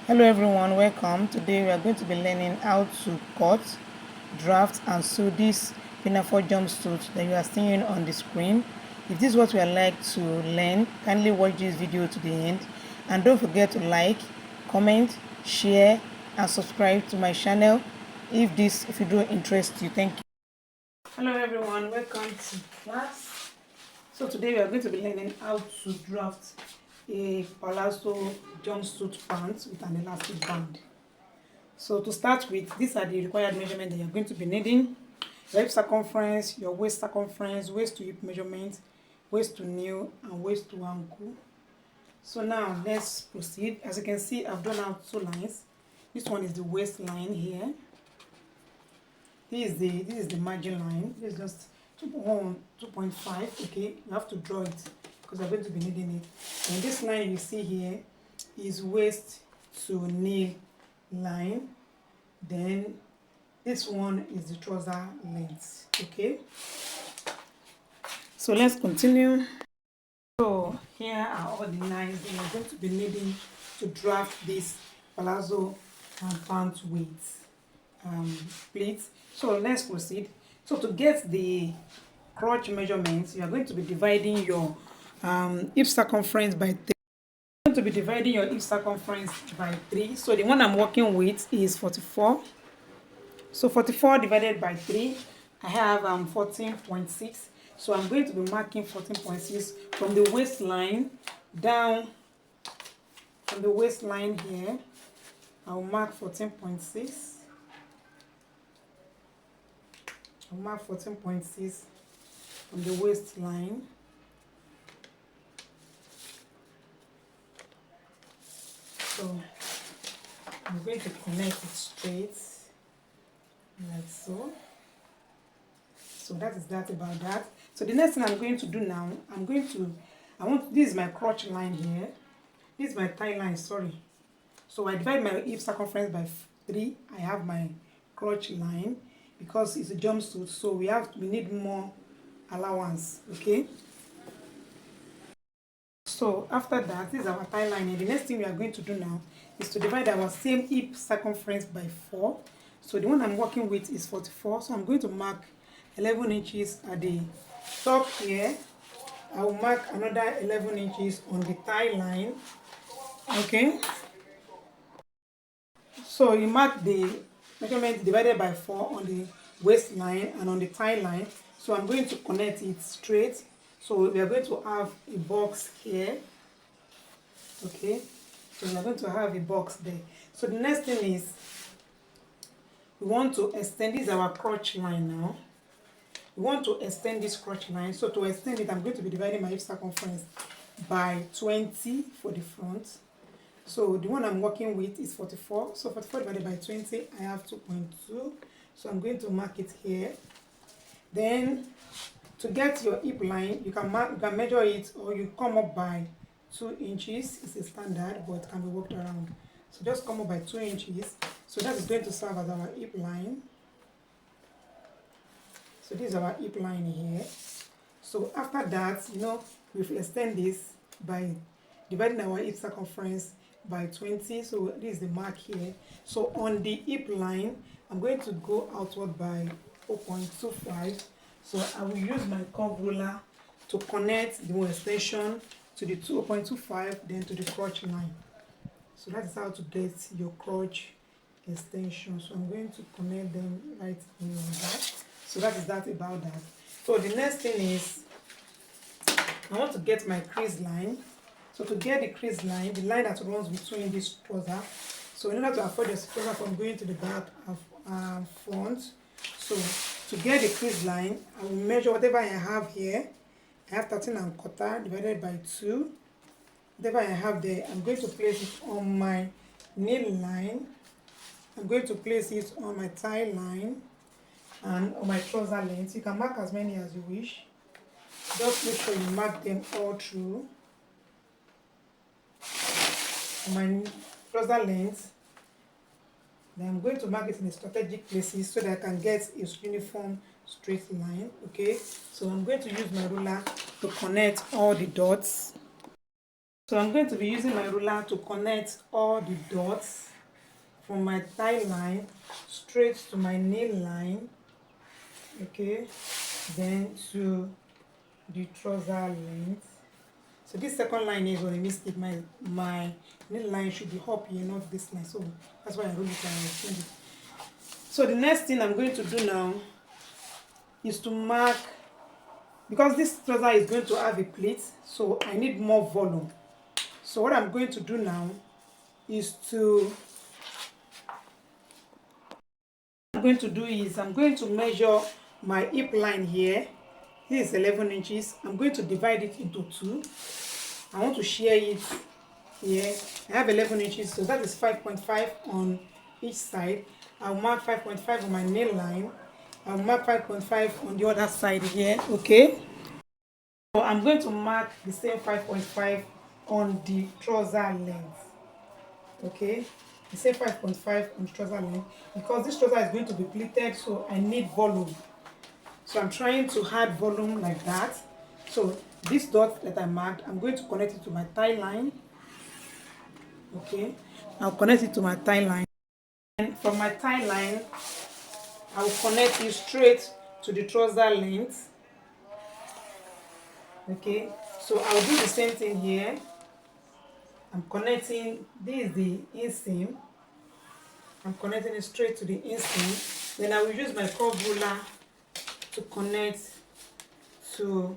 Hello everyone, welcome. Today we are going to be learning how to cut, draft and sew this pinafore jumpsuit that you are seeing on the screen. If this is what you would like to learn, kindly watch this video to the end and don't forget to like, comment, share and subscribe to my channel if this video interests you. Thank you. Hello everyone, welcome to class. So today we are going to be learning how to draft a palazzo jumpsuit pants with an elastic band. So to start with, these are the required measurements that you're going to be needing: your hip circumference, your waist circumference, waist to hip measurement, waist to knee and waist to ankle. So now let's proceed. As you can see, I've drawn out two lines. This one is the waistline here. This is the margin line. This is just 2.5. Okay, you have to draw it because we're going to be needing it. And this line you see here is waist to knee line. Then this one is the trouser length. Okay, so let's continue. So here are all the lines that we're going to be needing to draft this palazzo and pants with pleats. So let's proceed. So to get the crotch measurements, you are going to be dividing your hip circumference by 3. You're going to be dividing your hip circumference by 3. So the one I'm working with is 44. So 44 divided by 3, I have 14.6. So I'm going to be marking 14.6 from the waistline down. From the waistline here, I'll mark 14.6. I'll mark 14.6 from the waistline. So I'm going to connect it straight like so. So that is that about that. So the next thing I'm going to do now, this is my crotch line here. This is my thigh line, sorry. So I divide my hip circumference by 3. I have my crotch line because it's a jumpsuit, so we need more allowance. Okay, so after that, this is our thigh line, and the next thing we are going to do now is to divide our same hip circumference by 4. So the one I'm working with is 44, so I'm going to mark 11 inches at the top here. I will mark another 11 inches on the thigh line. Okay, so you mark the measurement divided by 4 on the waistline and on the thigh line. So I'm going to connect it straight. So we are going to have a box here. Okay, so we are going to have a box there. So the next thing is we want to extend. This is our crotch line now. We want to extend this crotch line. So to extend it, I'm going to be dividing my hip circumference by 20 for the front. So the one I'm working with is 44. So 44 divided by 20, I have 2.2. So I'm going to mark it here. Then to get your hip line, you can measure it, or you come up by 2 inches. It's a standard, but it can be worked around. So just come up by 2 inches. So that is going to serve as our hip line. So this is our hip line here. So after that, we extend this by dividing our hip circumference by 20. So this is the mark here. So on the hip line, I'm going to go outward by 0.25. So I will use my curve ruler to connect the extension to the 0.25, then to the crotch line. So that is how to get your crotch extension. So I'm going to connect them right in like that. So that is that about that. So the next thing is I want to get my crease line. So to get the crease line, the line that runs between this trouser. So in order to avoid the trouser from going to the back of front, so to get the crease line, I will measure whatever I have here. I have 13.25 divided by 2. Whatever I have there, I'm going to place it on my knee line. I'm going to place it on my thigh line and on my trouser length. You can mark as many as you wish. Just make sure you mark them all through. On my trouser length, then I'm going to mark it in the strategic places so that I can get a uniform straight line. Okay, so I'm going to use my ruler to connect all the dots. So I'm going to be using my ruler to connect all the dots from my thigh line straight to my nail line, okay, then to the trouser length. So this second line is on a mistake. My nail line should be up here, not this line. So that's why I roll it and I change it. So the next thing I'm going to do now is to mark, because this trouser is going to have a pleat, so I need more volume. So what I'm going to do now is I'm going to measure my hip line here. This is 11 inches. I'm going to divide it into two. I want to share it here. I have 11 inches, so that is 5.5 on each side. I'll mark 5.5 on my nail line. I'll mark 5.5 on the other side here, okay? So I'm going to mark the same 5.5 on the trouser length, okay? The same 5.5 on the trouser length, because this trouser is going to be pleated, so I need volume. So I'm trying to add volume like that. So this dot that I marked, I'm going to connect it to my thigh line. Okay, I'll connect it to my thigh line. And from my thigh line, I'll connect it straight to the trouser length. Okay, so I'll do the same thing here. I'm connecting, this is the inseam. I'm connecting it straight to the inseam. Then I will use my curve ruler to connect to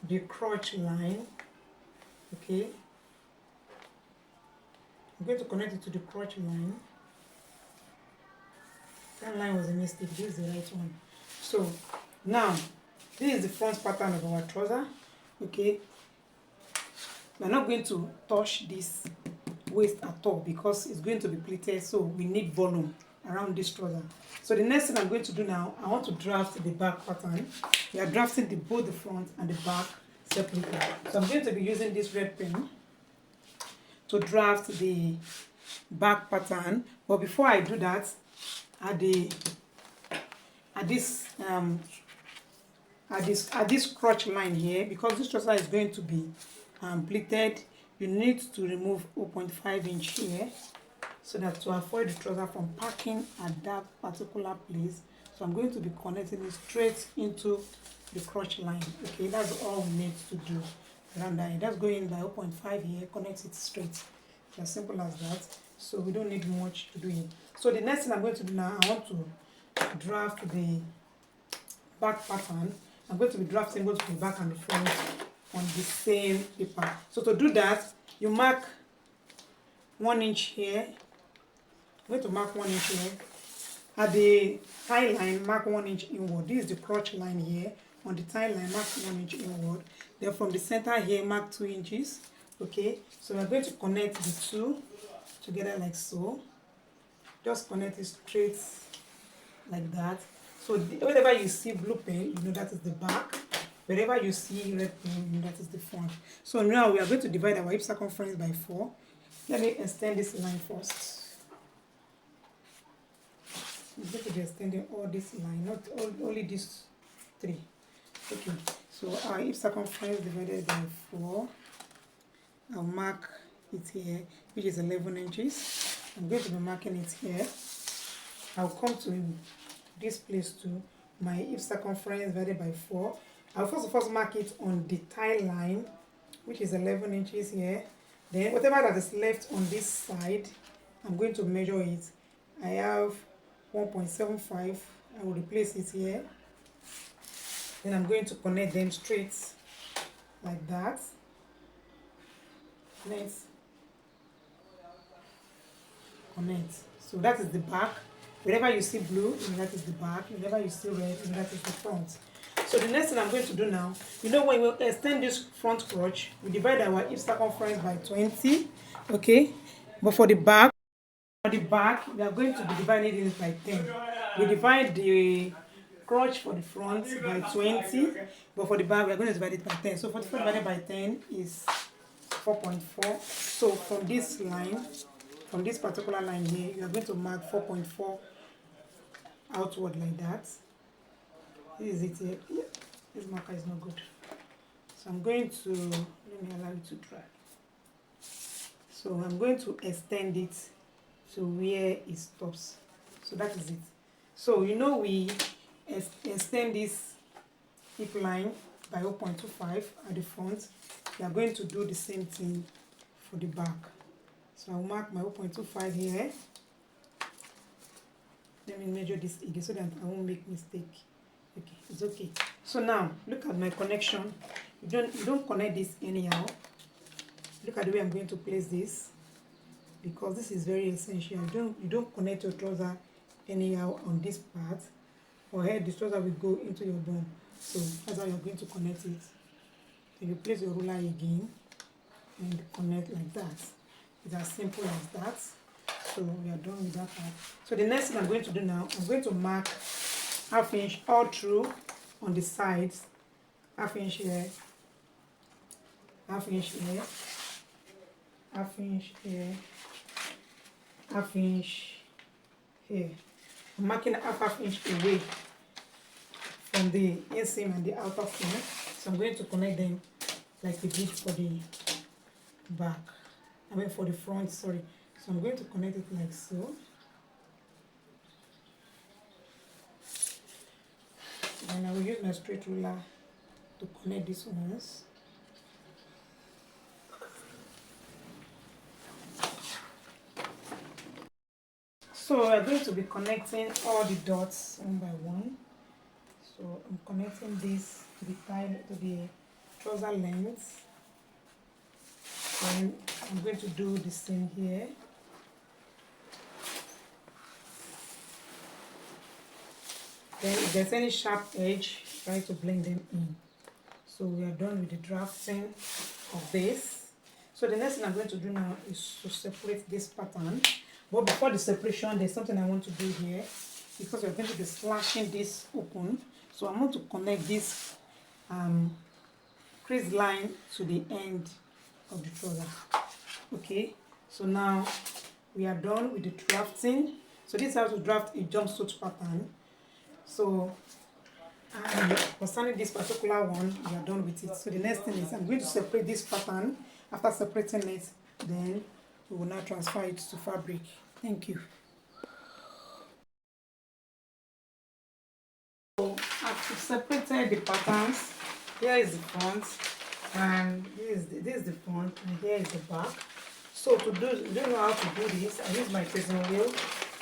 the crotch line. Okay, I'm going to connect it to the crotch line. That line was a mistake. This is the right one. So now this is the front pattern of our trouser. Okay, we're not going to touch this waist at all because it's going to be pleated, so we need volume around this trouser. So the next thing I'm going to do now, I want to draft the back pattern. We are drafting both the front and the back separately. So I'm going to be using this red pen to draft the back pattern. But before I do that, at this crotch line here, because this trouser is going to be pleated, you need to remove 0.5 inch here, so that to avoid the trouser from packing at that particular place. So I'm going to be connecting it straight into the crotch line. Okay, that's all we need to do around that. That's going by 0.5 here, connect it straight. It's as simple as that. So we don't need much to do it. So the next thing I'm going to do now, I want to draft the back pattern. I'm going to be drafting both the back and the front on the same paper. So to do that, you mark 1 inch here. I'm going to mark 1 inch here. At the thigh line, mark 1 inch inward. This is the crotch line here. On the thigh line, mark 1 inch inward. Then from the center here, mark 2 inches. Okay, so we're going to connect the two together like so. Just connect it straight like that. So wherever you see blue pen, you know that is the back. Wherever you see red pen, you know that is the front. So now we are going to divide our hip circumference by 4. Let me extend this line first. I'm going to be extending all this line, not only these 3. Okay, so our hip circumference divided by 4. I'll mark it here, which is 11 inches. I'm going to be marking it here. I'll come to this place to my hip circumference divided by 4. I'll first mark it on the thigh line, which is 11 inches here. Then whatever that is left on this side, I'm going to measure it. I have 1.75. I will replace it here. Then I'm going to connect them straight like that. Next, connect. So that is the back. Wherever you see blue, that is the back. Wherever you see red, that is the front. So the next thing I'm going to do now, you know, when we extend this front crotch, we divide our hip circumference by 20. Okay, but for the back, we are going to be dividing it by 10. We divide the crotch for the front by 20, but for the back, we are going to divide it by 10. So 44 divided by 10 is 4.4. So from this line, from this particular line here, you are going to mark 4.4 outward like that. This is it here. This marker is not good. So I'm going to, let me allow it to dry. So I'm going to extend it to where it stops. So that is it. So you know we extend this hip line by 0.25 at the front. We are going to do the same thing for the back. So I'll mark my 0.25 here. Let me measure this again so that I won't make mistake. Okay, it's okay. So now look at my connection. You don't connect this anyhow. Look at the way I'm going to place this, because this is very essential. You don't connect your trouser anyhow on this part, or here the trouser will go into your bum. So that's how you're going to connect it. So you place your ruler again and connect like that. It's as simple as that. So we are done with that part. So the next thing I'm going to do now, I'm going to mark ½ inch all through on the sides. ½ inch here, ½ inch here, ½ inch here, ½ inch here. I'm marking half inch away from the inseam and the outer seam. So I'm going to connect them like we did for the back. For the front, sorry. So I'm going to connect it like so. And I will use my straight ruler to connect these ones. So we're going to be connecting all the dots one by one. So I'm connecting this to the trouser length. And I'm going to do the same here. Then if there's any sharp edge, try to blend them in. So we are done with the drafting of this. So the next thing I'm going to do now is to separate this pattern. But before the separation, there's something I want to do here, because we're going to be slashing this open. So I want to connect this crease line to the end of the trouser. Okay, so now we are done with the drafting. So this is how to draft a jumpsuit pattern. So concerning this particular one, we are done with it. So the next thing is I'm going to separate this pattern. After separating it, then we will now transfer it to fabric. Thank you. So I've separated the patterns. Here is the front, and this is the front, and here is the back. So to do, you don't know how to do this. I use my tracing wheel.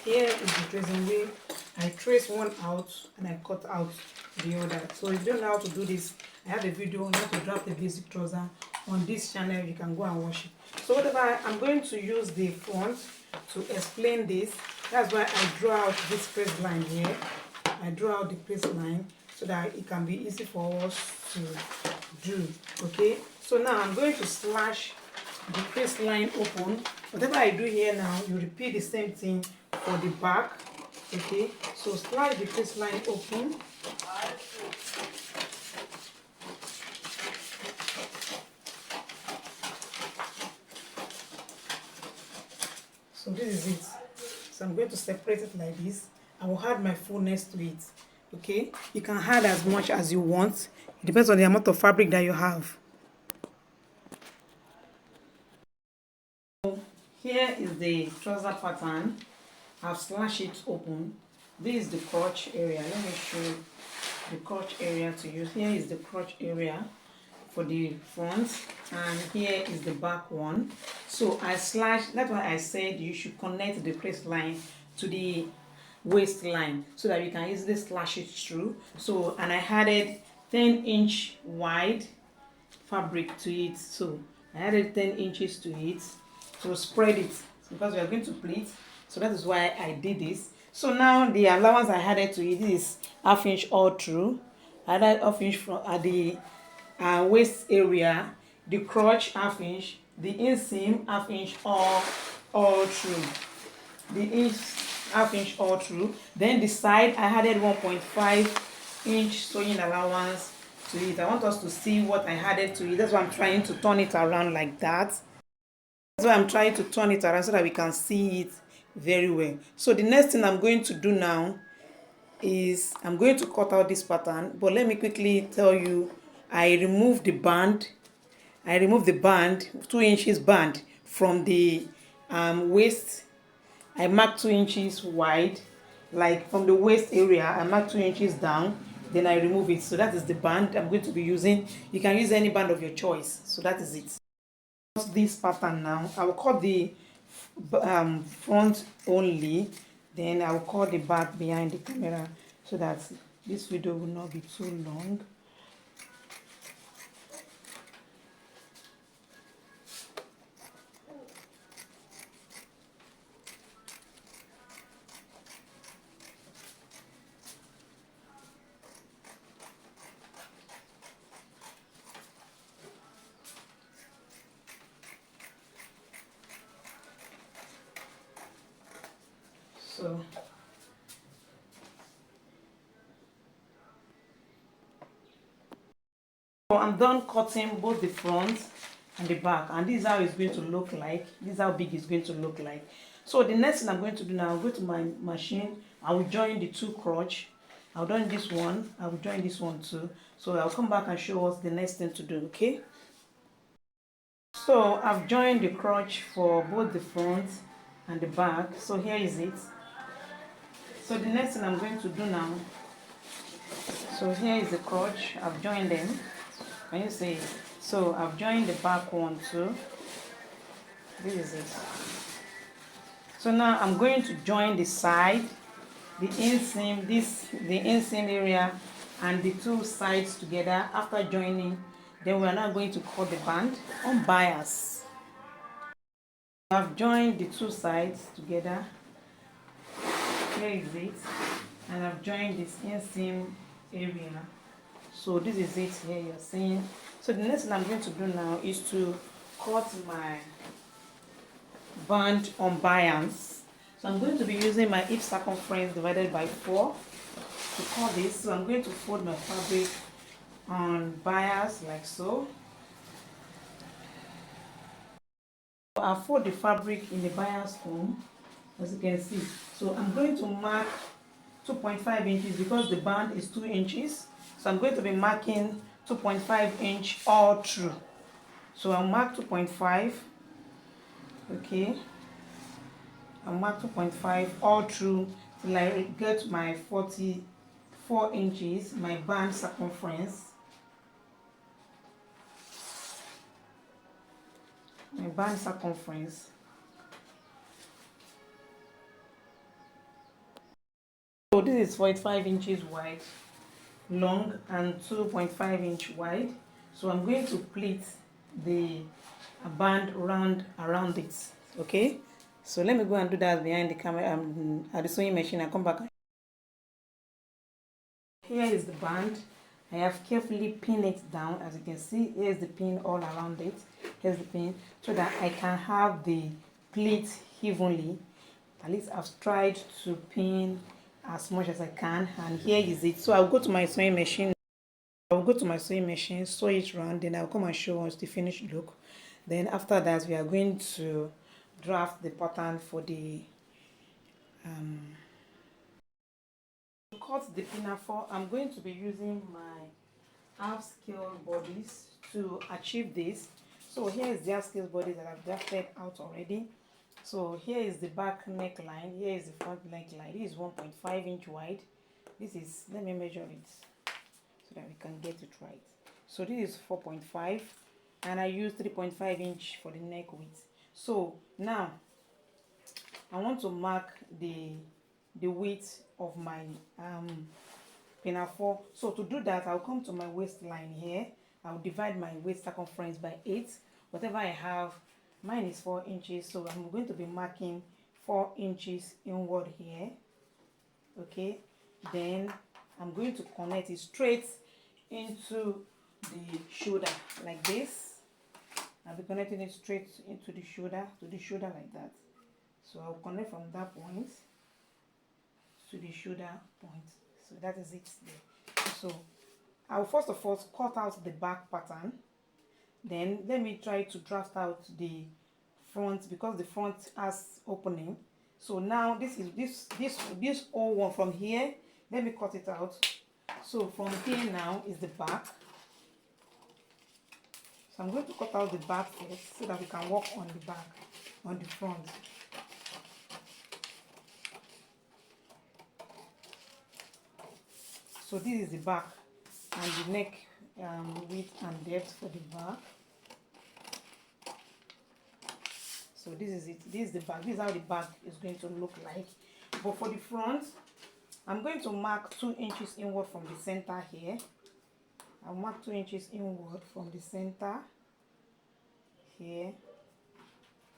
Here is the tracing wheel. I trace one out and I cut out the other. So if you don't know how to do this, I have a video on how to draft a basic trouser on this channel. You can go and watch it. So whatever, I'm going to use the front to explain this. That's why I draw out this crease line here. I draw out the crease line so that it can be easy for us to do. Okay, so now I'm going to slash the crease line open. Whatever I do here now, you repeat the same thing for the back. Okay, so slash the crease line open. So this is it. So I'm going to separate it like this. I will add my fullness to it. Okay, you can add as much as you want. It depends on the amount of fabric that you have. So here is the trouser pattern. I've slashed it open. This is the crotch area. Let me show you the crotch area to you. Here is the crotch area for the front, and here is the back one. So I slashed. That's why I said you should connect the crease line to the waistline so that you can easily slash it through. So, and I added 10-inch wide fabric to it. So I added 10 inches to it to spread it, because we are going to pleat. So that is why I did this. So now the allowance I added to it is ½ inch all through. I added ½ inch from at the waist area, the crotch ½ inch, the inseam ½ inch all through. The inch ½ inch all through. Then the side I added 1.5 inch sewing allowance to it. I want us to see what I added to it. That's why I'm trying to turn it around like that. That's why I'm trying to turn it around so that we can see it very well. So the next thing I'm going to do now is I'm going to cut out this pattern, but let me quickly tell you, I removed the band. I removed the band, 2 inches band from the waist. I mark 2 inches wide, like from the waist area I mark 2 inches down, then I remove it. So that is the band I'm going to be using. You can use any band of your choice. So that is it. This pattern now, I will cut the front only, then I will cut the back behind the camera so that this video will not be too long. So I'm done cutting both the front and the back, and this is how it's going to look like. This is how big it's going to look like. So the next thing I'm going to do now, I'll go to my machine. I will join the 2 crotch. I'll join this one. I will join this one too. So I'll come back and show us the next thing to do. Okay. So I've joined the crotch for both the front and the back. So here is it. So the next thing I'm going to do now. So here is the crotch. I've joined them. Can you see? So I've joined the back one too. This is it. So now I'm going to join the side, the inseam, the inseam area, and the 2 sides together. After joining, then we are now going to cut the band on bias. I've joined the 2 sides together. Here is it, and I've joined this inseam area. So this is it here you're seeing. So the next thing I'm going to do now is to cut my band on bias. So I'm going to be using my hip circumference divided by 4 to cut this. So I'm going to fold my fabric on bias like so. I'll fold the fabric in the bias form, as you can see. So I'm going to mark 2.5 inches because the band is 2 inches. So I'm going to be marking 2.5 inch all through. So I'll mark 2.5. Okay. I'll mark 2.5 all through till I get my 44 inches, my band circumference. My band circumference. So this is 45 inches wide, long, and 2.5 inch wide. So I'm going to pleat the band around it. Okay, so let me go and do that behind the camera at the sewing machine and come back. Here is the band. I have carefully pinned it down. As you can see, here's the pin all around it. Here's the pin, so that I can have the pleat evenly. At least I've tried to pin as much as I can, and here is it. So I'll go to my sewing machine. I'll go to my sewing machine, sew it round, then I'll come and show us the finished look. Then after that, we are going to draft the pattern for the to cut the pinafore. I'm going to be using my half scale bodies to achieve this. So here is the half scale body that I've drafted out already. So here is the back neckline, here is the front neckline. This is 1.5 inch wide. This is, let me measure it so that we can get it right. So this is 4.5, and I use 3.5 inch for the neck width. So now I want to mark the width of my pinafore. So to do that, I'll come to my waistline here. I'll divide my waist circumference by 8. Whatever I have, mine is 4 inches, so I'm going to be marking 4 inches inward here. Okay, then I'm going to connect it straight into the shoulder like this. I'll be connecting it straight into the shoulder, like that. So I'll connect from that point to the shoulder point. So that is it there. So I'll first of all cut out the back pattern. Then let me try to draft out the front, because the front has opening. So now this is this whole one from here. Let me cut it out. So from here now is the back. So So I'm going to cut out the back first so that we can work on the back, on the front. So this is the back and the neck width and depth for the back. So this is it. This is the back. This is how the back is going to look like. But for the front, I'm going to mark 2 inches inward from the center here. I'll mark 2 inches inward from the center here.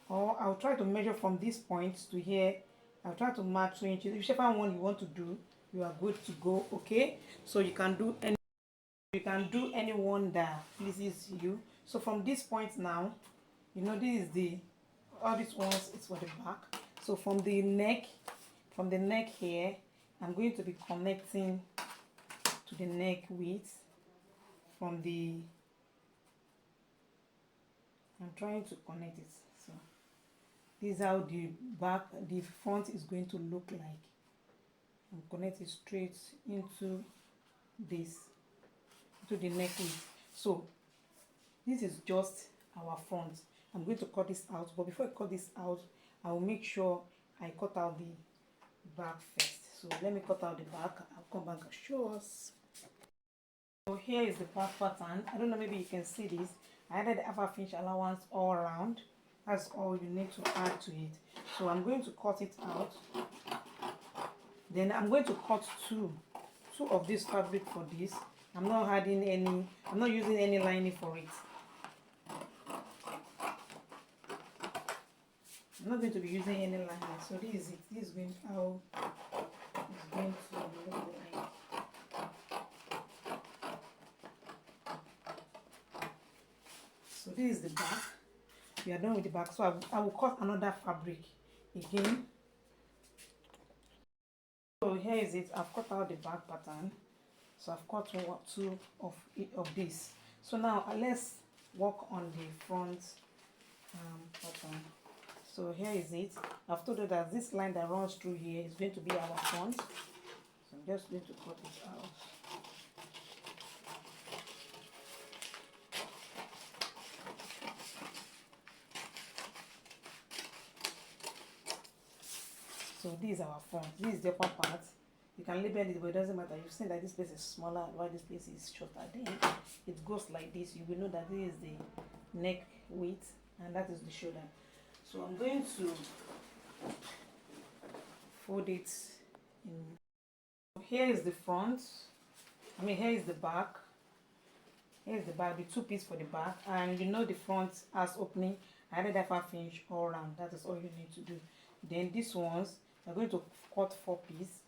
Or I'll try to measure from this point to here. I'll try to mark 2 inches. Whichever one you want to do, you are good to go. Okay, so you can do any one that pleases you. So from this point now, you know, this is the all these ones is for the back. So from the neck here, I'm going to be connecting to the neck width from the I'm trying to connect it. So this is how the front is going to look like. I'm connecting straight into this, to the neck width. So this is just our front. I'm going to cut this out, but before I cut this out, I will make sure I cut out the back first. So let me cut out the back. I'll come back and show us. So here is the back pattern. I don't know, maybe you can see this. I added the half inch allowance all around. That's all you need to add to it. So I'm going to cut it out. Then I'm going to cut two of this fabric for this. I'm not using any lining for it. I'm not going to be using any lining. So this is it. This is going how it's going to look like. So this is the back. We are done with the back. So I will cut another fabric again. So here is it. I've cut out the back pattern. So I've cut two of this. So now let's work on the front pattern. So here is it. I've told you that this line that runs through here is going to be our front. So I'm just going to cut it out. So this is our front. This is the upper part. You can label it, but it doesn't matter. You've seen that this place is smaller while this place is shorter. Then it goes like this. You will know that this is the neck width and that is the shoulder. So I'm going to fold it in. Here is the front. Here is the back. Here is the back, the 2 pieces for the back, and you know the front has opening. I added that 5 inch all around. That is all you need to do. Then these ones, I'm going to cut 4 pieces,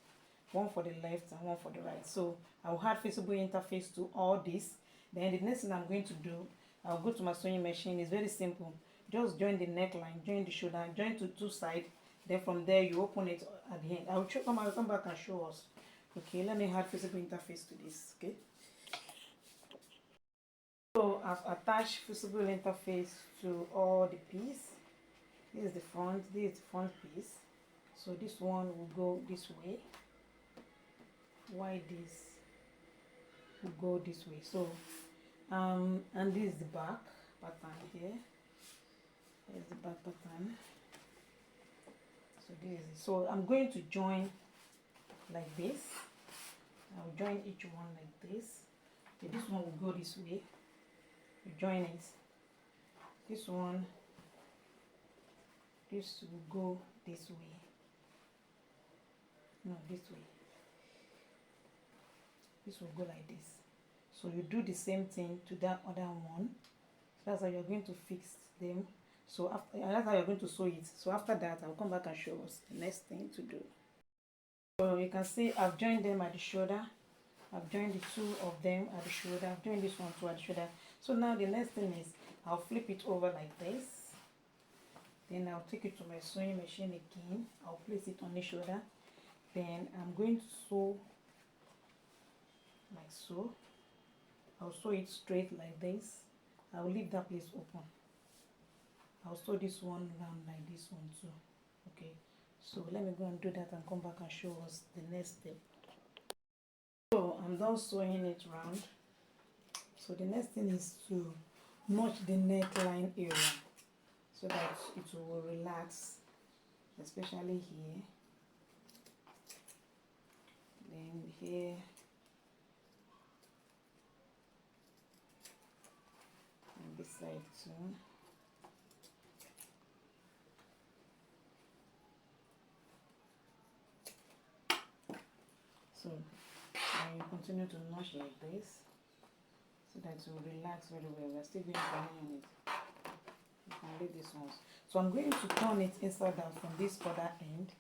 one for the left and one for the right. So I'll add feasible interface to all this. Then the next thing I'm going to do, I'll go to my sewing machine. It's very simple. Just join the neckline, join the shoulder, join to 2 sides. Then from there you open it at the end. I'll come back and show us. Okay, let me add feasible interface to this. Okay. So I've attached feasible interface to all the pieces. This is the front. This is the front piece. So this one will go this way. Why this will go this way? So and this is the back pattern here. Here's the back pattern. So this is it. So I'm going to join like this. I'll join each one like this. Okay, this one will go this way. You join it. This one, this will go this way. No, this way. This will go like this. So you do the same thing to that other one. So that's how you're going to fix them. So that's how you're going to sew it. So after that, I'll come back and show us the next thing to do. So you can see I've joined them at the shoulder. I've joined the 2 of them at the shoulder. I've joined this one too at the shoulder. So now the next thing is I'll flip it over like this. Then I'll take it to my sewing machine again. I'll place it on the shoulder. Then I'm going to sew like so. I'll sew it straight like this. I'll leave that place open. I'll sew this one round like this one too. Okay, so let me go and do that and come back and show us the next step. So I'm done sewing it round. So the next thing is to notch the neckline area so that it will relax, especially here, then here, and this side too. So I will continue to notch like this so that it will relax very well. We're still going to iron it. You can leave this one. So I'm going to turn it inside out from this other end.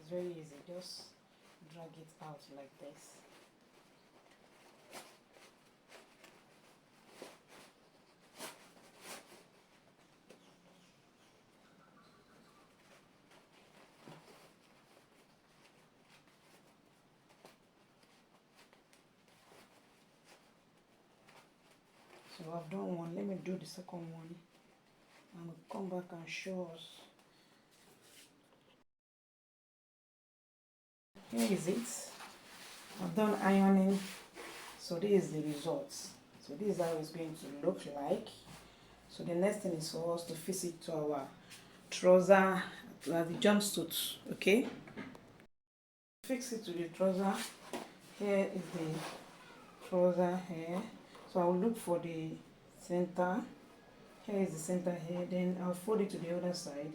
It's very easy. Just drag it out like this. So I've done one. Let me do the second one and we'll come back and show us. Here is it. I've done ironing. So this is the results. So this is how it's going to look like. So the next thing is for us to fix it to our trouser, to the jumpsuit. Okay. Fix it to the trouser. Here is the trouser here. So I'll look for the center. Here is the center here. Then I'll fold it to the other side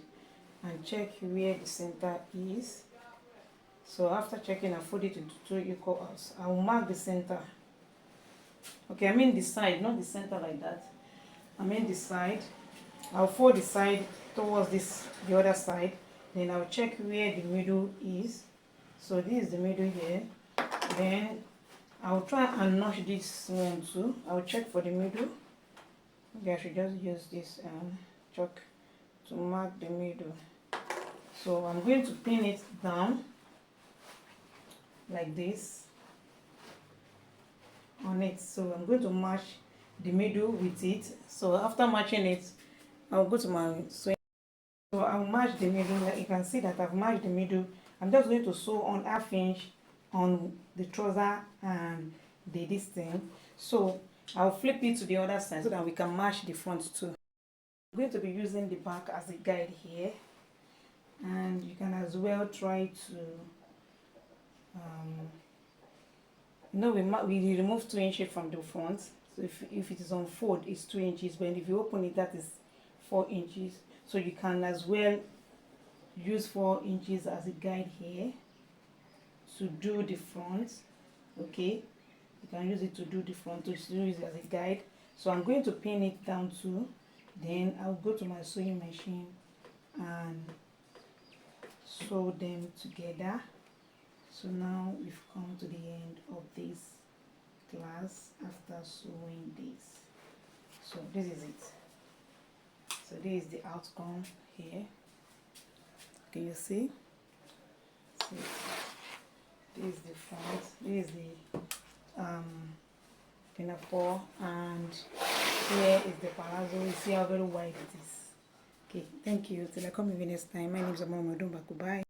and check where the center is. So after checking, I'll fold it into 2 equal halves. I'll mark the center. Okay, I mean the side, not the center like that. I mean the side. I'll fold the side towards the other side. Then I'll check where the middle is. So this is the middle here. Then I'll try and notch this one too. I'll check for the middle. Maybe I should just use this chalk to mark the middle. So I'm going to pin it down like this on it. So I'm going to match the middle with it. So after matching it, I'll go to my sewing. So I'll match the middle. Like you can see that I've matched the middle. I'm just going to sew on half inch on the trouser and this thing. So I'll flip it to the other side so that we can match the front too. I'm going to be using the back as a guide here, and you can as well try to we remove 2 inches from the front. So if it is on fold, it's 2 inches, but if you open it, that is 4 inches. So you can as well use 4 inches as a guide here to do the front. Okay, you can use it to do the front, to use it as a guide. So I'm going to pin it down too. Then I'll go to my sewing machine and sew them together. So now we've come to the end of this class after sewing this. So this is it. So this is the outcome here. Can you see? So this is the front. This is the pinafore, and here is the palazzo. You see how very wide it is. Okay, thank you. Till I come again next time. My name is Amama Dumba. Goodbye.